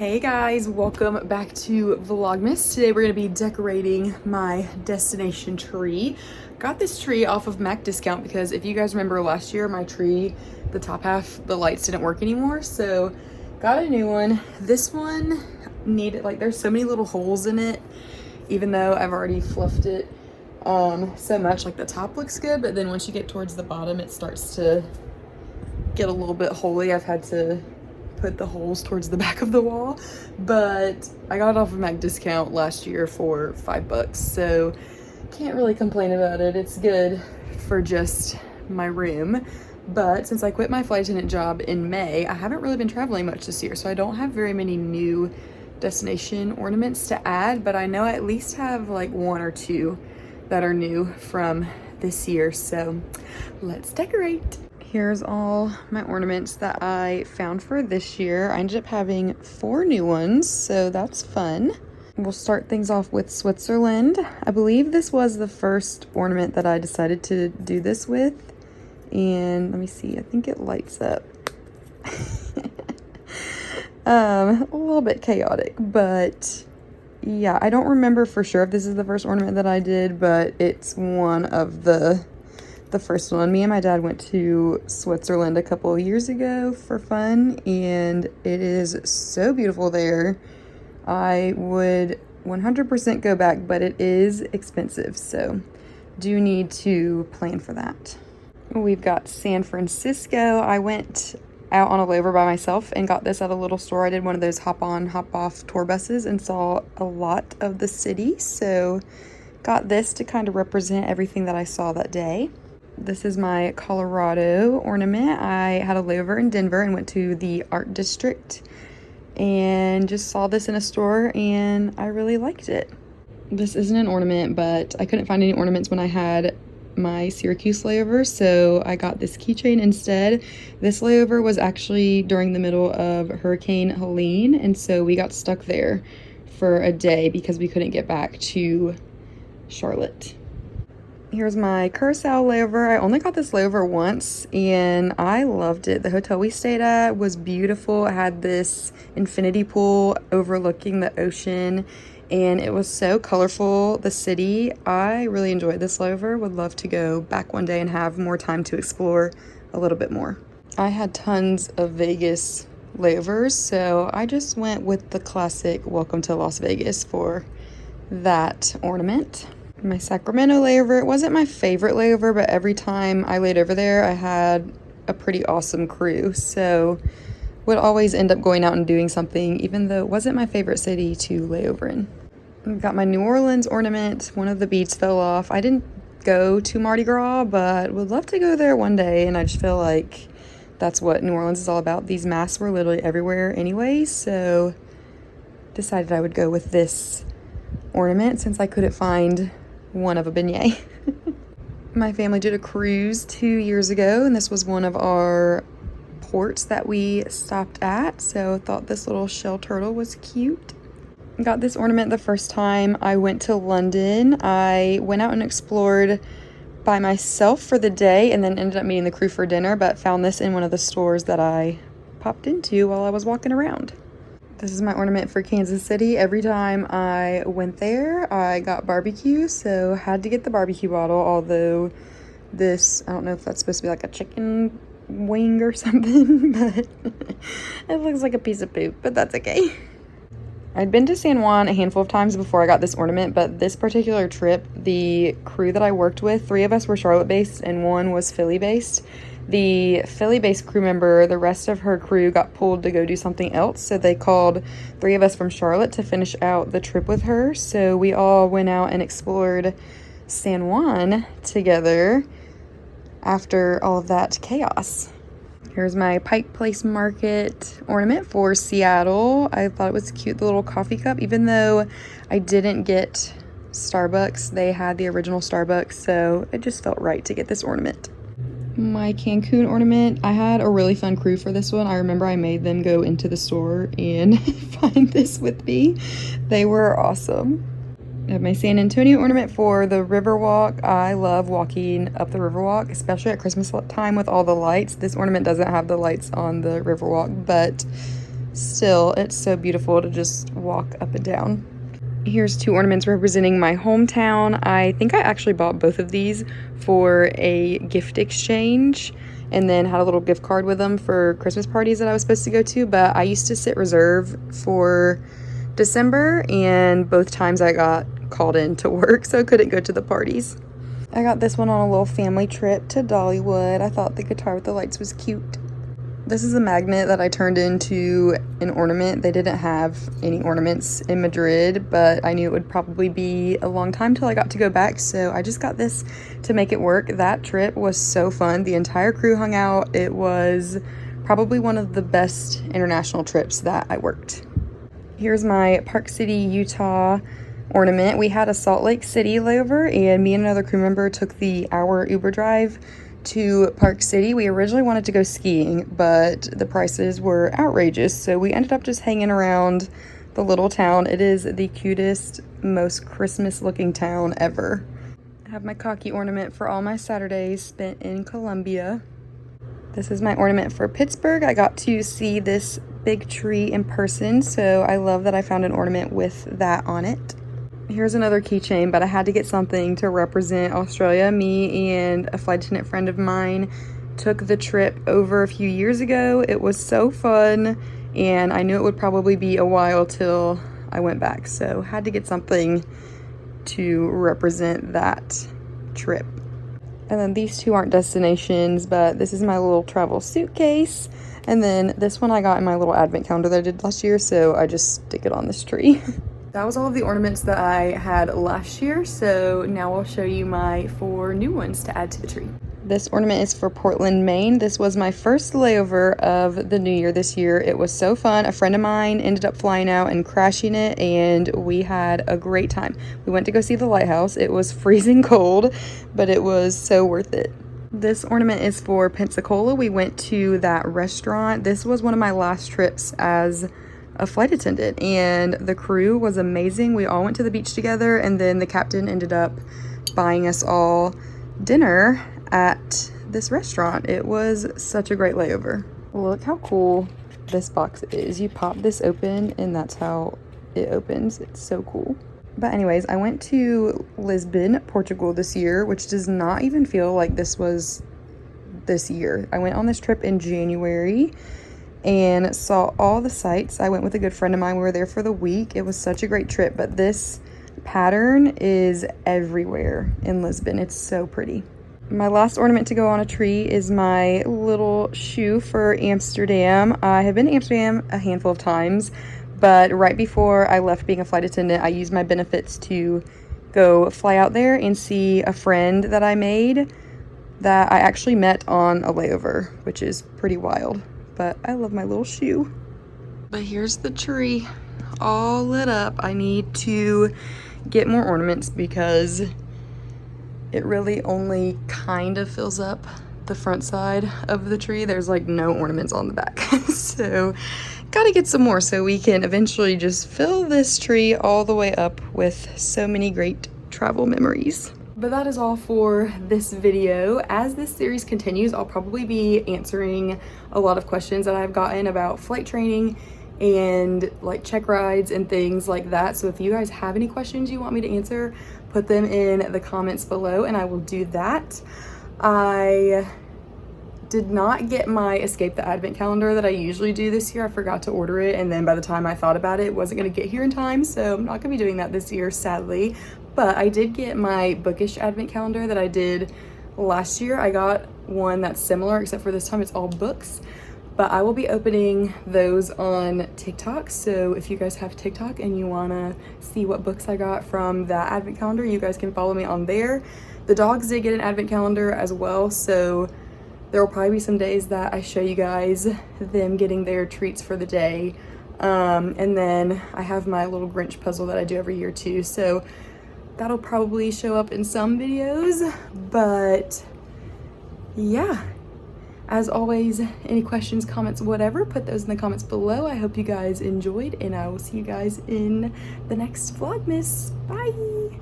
Hey guys, welcome back to Vlogmas. Today we're going to be decorating my destination tree. Got this tree off of Mac discount because if you guys remember last year, my tree, the top half, the lights didn't work anymore. So got a new one. This one needed, like, there's so many little holes in it, even though I've already fluffed it so much. Like, the top looks good, but then once you get towards the bottom, it starts to get a little bit holy. I've had to put the holes towards the back of the wall, but I got it off of Mac discount last year for $5, so can't really complain about it. It's good for just my room, but since I quit my flight attendant job in May, I haven't really been traveling much this year, so I don't have very many new destination ornaments to add, but I know I at least have like one or two that are new from this year, so let's decorate. Here's all my ornaments that I found for this year. I ended up having 4 new ones, so that's fun. We'll start things off with Switzerland. I believe this was the first ornament that I decided to do this with. And let me see, I think it lights up. A little bit chaotic, but yeah, I don't remember for sure if this is the first ornament that I did, but it's one of the first one. Me and my dad went to Switzerland a couple of years ago for fun, and it is so beautiful there. I would 100% go back, but it is expensive, so do need to plan for that. We've got San Francisco. I went out on a layover by myself and got this at a little store. I did one of those hop on, hop off tour buses and saw a lot of the city, so got this to kind of represent everything that I saw that day. This is my Colorado ornament. I had a layover in Denver and went to the art district and just saw this in a store and I really liked it. This isn't an ornament, but I couldn't find any ornaments when I had my Syracuse layover, so I got this keychain instead. This layover was actually during the middle of Hurricane Helene, and so we got stuck there for a day because we couldn't get back to Charlotte. Here's my Curacao layover. I only got this layover once and I loved it. The hotel we stayed at was beautiful. It had this infinity pool overlooking the ocean and it was so colorful, the city. I really enjoyed this layover. Would love to go back one day and have more time to explore a little bit more. I had tons of Vegas layovers, so I just went with the classic Welcome to Las Vegas for that ornament. My Sacramento layover, it wasn't my favorite layover, but every time I laid over there, I had a pretty awesome crew, so would always end up going out and doing something, even though it wasn't my favorite city to lay over in. I've got my New Orleans ornament. One of the beads fell off. I didn't go to Mardi Gras, but would love to go there one day, and I just feel like that's what New Orleans is all about. These masks were literally everywhere anyway, so decided I would go with this ornament since I couldn't find one of a beignet. My family did a cruise 2 years ago, and this was one of our ports that we stopped at, so thought this little shell turtle was cute. Got this ornament the first time I went to London. I went out and explored by myself for the day and then ended up meeting the crew for dinner, but found this in one of the stores that I popped into while I was walking around. This is my ornament for Kansas City. Every time I went there, I got barbecue, so had to get the barbecue bottle, although this, I don't know if that's supposed to be like a chicken wing or something, but it looks like a piece of poop, but that's okay. I'd been to San Juan a handful of times before I got this ornament, but this particular trip, the crew that I worked with, 3 of us were Charlotte-based and 1 was Philly-based. The Philly-based crew member, the rest of her crew got pulled to go do something else, so they called 3 of us from Charlotte to finish out the trip with her. So we all went out and explored San Juan together after all of that chaos. Here's my Pike Place Market ornament for Seattle. I thought it was cute, the little coffee cup, even though I didn't get Starbucks. They had the original Starbucks, so it just felt right to get this ornament. My Cancun ornament, I had a really fun crew for this one. I remember I made them go into the store and find this with me. They were awesome. I have my San Antonio ornament for the Riverwalk. I love walking up the Riverwalk, especially at Christmas time with all the lights. This ornament doesn't have the lights on the Riverwalk, but still, it's so beautiful to just walk up and down. Here's two ornaments representing my hometown. I think I actually bought both of these for a gift exchange and then had a little gift card with them for Christmas parties that I was supposed to go to, but I used to sit reserve for December, and both times I got called in to work, so I couldn't go to the parties. I got this one on a little family trip to Dollywood. I thought the guitar with the lights was cute. This is a magnet that I turned into an ornament. They didn't have any ornaments in Madrid, but I knew it would probably be a long time till I got to go back, so I just got this to make it work. That trip was so fun. The entire crew hung out. It was probably one of the best international trips that I worked. Here's my Park City, Utah ornament. We had a Salt Lake City layover, and me and another crew member took the hour Uber drive to Park City. We originally wanted to go skiing, but the prices were outrageous, so we ended up just hanging around the little town. It is the cutest, most Christmas looking town ever. I have my cocky ornament for all my Saturdays spent in Colombia. This is my ornament for Pittsburgh. I got to see this big tree in person, so I love that I found an ornament with that on it. Here's another keychain, but I had to get something to represent Australia. Me and a flight attendant friend of mine took the trip over a few years ago. It was so fun, and I knew it would probably be a while till I went back, so had to get something to represent that trip. And then these two aren't destinations, but this is my little travel suitcase. And then this one I got in my little advent calendar that I did last year, so I just stick it on this tree. That was all of the ornaments that I had last year, so now I'll show you my 4 new ones to add to the tree. This ornament is for Portland, Maine. This was my first layover of the new year this year. It was so fun. A friend of mine ended up flying out and crashing it, and we had a great time. We went to go see the lighthouse. It was freezing cold, but it was so worth it. This ornament is for Pensacola. We went to that restaurant. This was one of my last trips as a flight attendant, and the crew was amazing. We all went to the beach together, and then the captain ended up buying us all dinner at this restaurant. It was such a great layover. Look how cool this box is. You pop this open and that's how it opens. It's so cool. But anyways, I went to Lisbon, Portugal this year, which does not even feel like this was this year. I went on this trip in January and saw all the sights. I went with a good friend of mine. We were there for the week. It was such a great trip, but this pattern is everywhere in Lisbon. It's so pretty. My last ornament to go on a tree is my little shoe for Amsterdam. I have been to Amsterdam a handful of times, but right before I left being a flight attendant, I used my benefits to go fly out there and see a friend that I made that I actually met on a layover, which is pretty wild. But I love my little shoe. But here's the tree all lit up. I need to get more ornaments because it really only kind of fills up the front side of the tree. There's like no ornaments on the back. So gotta get some more so we can eventually just fill this tree all the way up with so many great travel memories. But that is all for this video. As this series continues, I'll probably be answering a lot of questions that I've gotten about flight training and like check rides and things like that. So if you guys have any questions you want me to answer, put them in the comments below and I will do that. I did not get my Escape the Advent calendar that I usually do this year. I forgot to order it, and then by the time I thought about it, it wasn't gonna get here in time, so I'm not gonna be doing that this year, sadly. But I did get my Bookish Advent calendar that I did last year. I got one that's similar, except for this time it's all books. But I will be opening those on TikTok, so if you guys have TikTok and you wanna see what books I got from that advent calendar, you guys can follow me on there. The dogs did get an advent calendar as well, so there will probably be some days that I show you guys them getting their treats for the day. And then I have my little Grinch puzzle that I do every year too, so that'll probably show up in some videos. But yeah, as always, any questions, comments, whatever, put those in the comments below. I hope you guys enjoyed, and I will see you guys in the next Vlogmas. Bye!